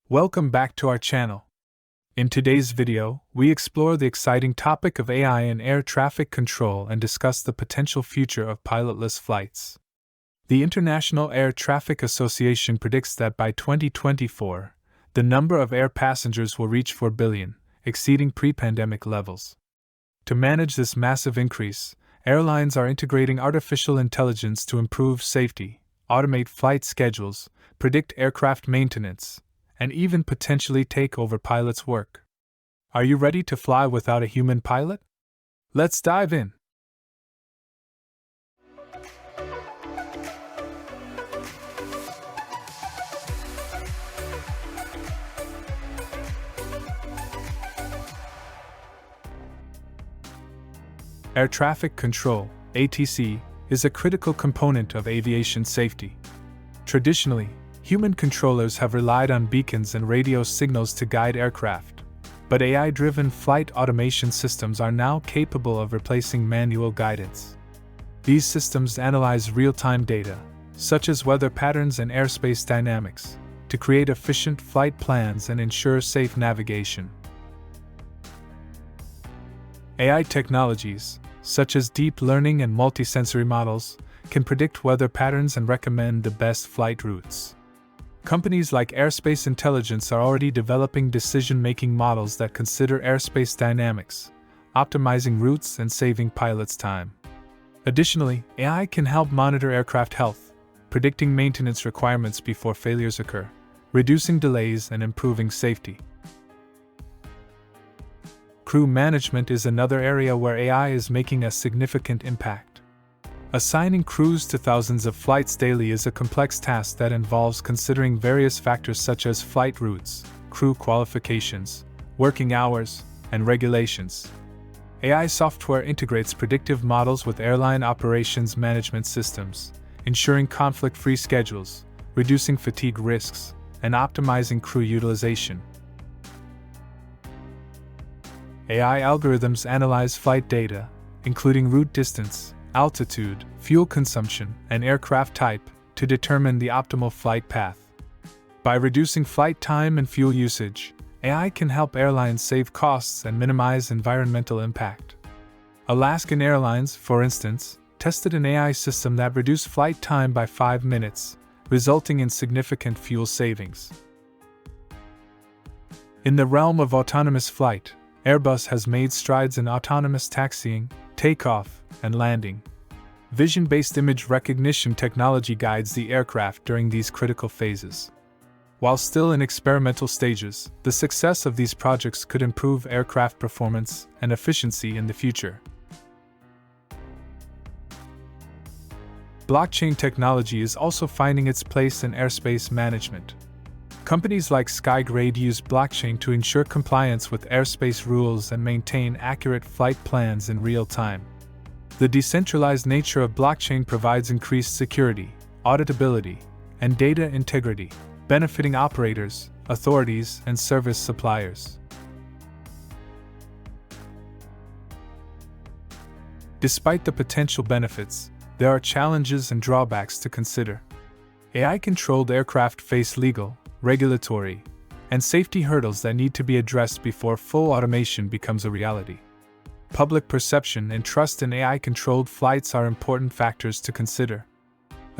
Welcome back to our channel. In today's video, we explore the exciting topic of AI in air traffic control and discuss the potential future of pilotless flights. The International Air Traffic Association predicts that by 2024, the number of air passengers will reach 4 billion, exceeding pre-pandemic levels. To manage this massive increase, airlines are integrating artificial intelligence to improve safety, automate flight schedules, predict aircraft maintenance, and even potentially take over pilots' work. Are you ready to fly without a human pilot? Let's dive in. Air traffic control, ATC, is a critical component of aviation safety. Traditionally, human controllers have relied on beacons and radio signals to guide aircraft, but AI-driven flight automation systems are now capable of replacing manual guidance. These systems analyze real-time data, such as weather patterns and airspace dynamics, to create efficient flight plans and ensure safe navigation. AI technologies, such as deep learning and multisensory models, can predict weather patterns and recommend the best flight routes. Companies like Airspace Intelligence are already developing decision-making models that consider airspace dynamics, optimizing routes and saving pilots time. Additionally, AI can help monitor aircraft health, predicting maintenance requirements before failures occur, reducing delays and improving safety. Crew management is another area where AI is making a significant impact. Assigning crews to thousands of flights daily is a complex task that involves considering various factors such as flight routes, crew qualifications, working hours, and regulations. AI software integrates predictive models with airline operations management systems, ensuring conflict-free schedules, reducing fatigue risks, and optimizing crew utilization. AI algorithms analyze flight data, including route distance, altitude, fuel consumption, and aircraft type, to determine the optimal flight path. By reducing flight time and fuel usage, AI can help airlines save costs and minimize environmental impact. Alaskan Airlines, for instance, tested an AI system that reduced flight time by 5 minutes, resulting in significant fuel savings. In the realm of autonomous flight, Airbus has made strides in autonomous taxiing, takeoff, and landing. Vision-based image recognition technology guides the aircraft during these critical phases. While still in experimental stages, the success of these projects could improve aircraft performance and efficiency in the future. Blockchain technology is also finding its place in airspace management. Companies like Skygrade use blockchain to ensure compliance with airspace rules and maintain accurate flight plans in real time. The decentralized nature of blockchain provides increased security, auditability, and data integrity, benefiting operators, authorities, and service suppliers. Despite the potential benefits, there are challenges and drawbacks to consider. AI-controlled aircraft face legal, regulatory, and safety hurdles that need to be addressed before full automation becomes a reality. Public perception and trust in AI-controlled flights are important factors to consider.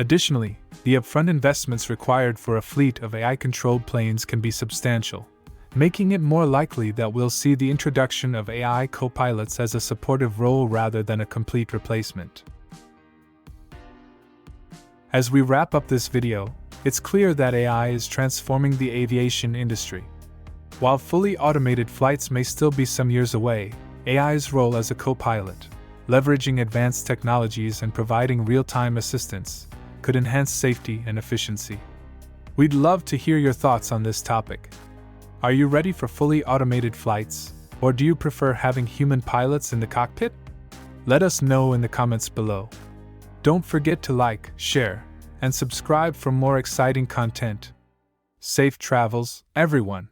Additionally, the upfront investments required for a fleet of AI-controlled planes can be substantial, making it more likely that we'll see the introduction of AI co-pilots as a supportive role rather than a complete replacement. As we wrap up this video, it's clear that AI is transforming the aviation industry. While fully automated flights may still be some years away, AI's role as a co-pilot, leveraging advanced technologies and providing real-time assistance, could enhance safety and efficiency. We'd love to hear your thoughts on this topic. Are you ready for fully automated flights, or do you prefer having human pilots in the cockpit? Let us know in the comments below. Don't forget to like, share, and subscribe for more exciting content. Safe travels, everyone!